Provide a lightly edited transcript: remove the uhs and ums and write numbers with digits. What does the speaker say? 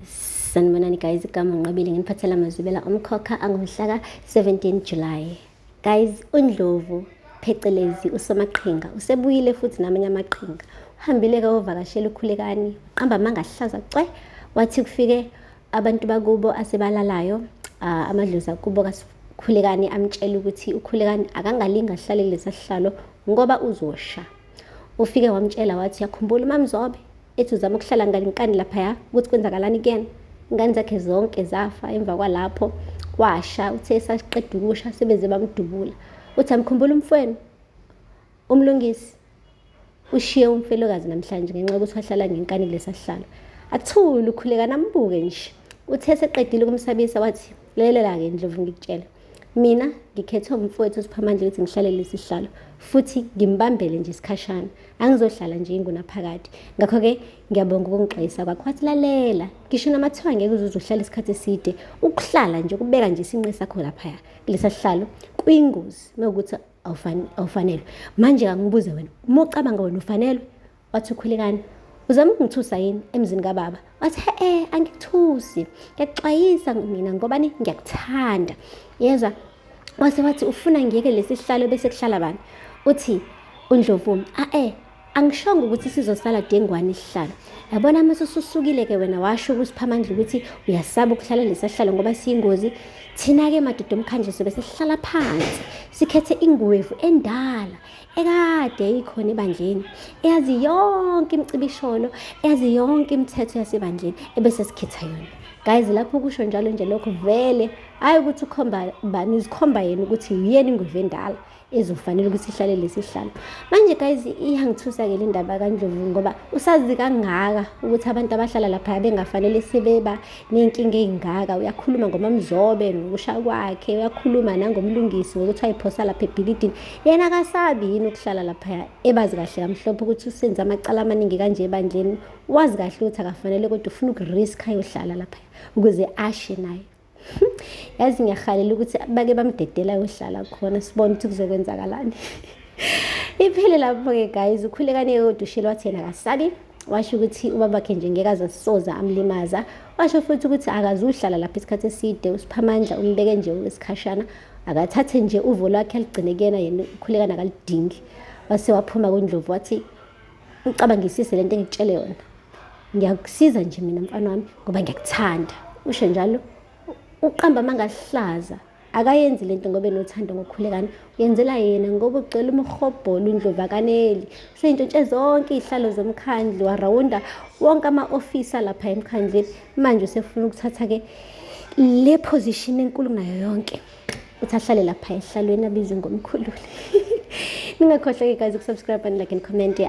Sanibonani guys, igama ngiqabile nginiphathela amazwibela omkhokha angomhla ka-17 July. Guys, uNdlovu phecelezi uSomaqhinga usebuyile futhi namanye amaqhinga. Uhambile ukuvakashela uKhulekani, qamba amanga ahlaza cwe. Wathi kufike abantu bakubo asebalalayo, amadlozi akubo kaKhulekani amtshela ukuthi uKhulekani akangalinga ahlale kulesi sihlalo ngoba uzosha. Ufike wamtshela wathi, yakhumbula uMamzobe ethi uzama ukuhlala ngalinkani lapha ukuthi kwenzakalani kuyena. Ingane zakhe zonke zafa. Emva kwalapho washa. Uthe esaqeda ukusha sebeze bamdubula. Uthi amkhumbula umfweni umlungisi ushiye umfelokazi namhlanje ngenxa yokuthi wahlala ngenkani kulesa sihlalo. Athula uKhulekani ambuke nje. Uthe eseqedile ukumsabisa wathi, lelela-ke Ndlovu, ngikutshela mina ngikhethe umfowethu uSiphamandla ukuthi ngihlale lesi sihlalo futhi ngimbambele nje isikhashana, angizohlala nje ingunaphakade. Ngakho-ke ngiyabonga ukungixwayisa kwakho. Wathi lalela, ngisho namathiwa ngeke uzohlala isikhathi eside, ukuhlala nje ukubeka nje isinqe sakho laphaya kulesa sihlalo kuyingozi mewukuthi awufanelwe. Manje kangibuze wena, uma ucabanga wena ufanelwe? Wathi uKhulekani, uzama ukungithusa yini emzini kababa? Wathi angikuthusi, ngiyakuxwayisa mina ngobani ngiyakuthanda. Yezwa wathi ufuna ngiyeke lesi sihlalo bese kuhlala bani? Uthi uNdlovu, angishongo ukuthi sizosala dengwane isihlalo. Yabona mase ususukile-ke wena washo kuSiphamandla ukuthi uyasaba ukuhlala lesi sihlalo ngoba siyingozi. Thina-ke madoda omkhandlu sobe sihlala phansi sikhethe ingwevu endala ekade ikhona ebandleni, eyazi yonke imicibisholo, eyazi yonke imithetho yasebandleni, ebese sikhetha yona. Guys, lapho kusho njalo nje lokho vele hayi ukuthi izikhomba yena ukuthi uyena ingwevu endala ezofanele ukuthi ihlale lesi sihlalo. Manje guys, iyangithusa-ke le ndaba kaNdlovu ngoba usazi kangaka ukuthi abantu abahlala lapha bengafanele sebeba nenkinga ey'ngaka. Uyakhuluma ngoMamzobe ngokusha kwakhe, uyakhuluma nangomlungisi ngokuthi wayiphosa lapha ebhilidini. Yena akasabi yini ukuhlala lapha? Ebazi kahle kamhlophe ukuthi usenze amacala amaningi kanje ebandleni. Wazi kahle ukuthi akafanele kodwa ufuna ukuriska ayohlala lapha ukuze ashe naye. Yazi ngiyahalela ukuthi bake bamdedela ayohlala khona sibone ukuthi kuzokwenzakalani. Iphele lapho-ke guys, uKhulekani kodwa ushilo wathi yena akasabi. Washo ukuthi ubabakhe nje ngeke aze soza amlimaza. Washo futhi ukuthi akazuhlala lapha isikhathi eside. uSiphamandla umbeke nje isikhashana, akathathe nje uvo lwakhe aligcine kuyena, yena uKhulekani akalidingi. Wase waphuma kuNdlovu wathi, ucabangisise lento engikutshele yona, ngiyakusiza nje mina mfana wami ngoba ngiyakuthanda. Usho njalo uqamba amanga ahlaza, akayenzi lento ngoba enothando ngoKhulekani, uyenzela yena ngoba ucela umhobholo. uNdlovu akaneli, useyintshontshe zonke izihlalo zomkhandlu, warawunda wonke ama-ofisa lapha emkhandleni. Manje usefuna ukuthatha-ke le position enkulu nayo yonke, uthi ahlale lapha esihlalweni abizwe ngomkhululi. Ningakhohlwa-ke guys ukusubscribe and like and comment.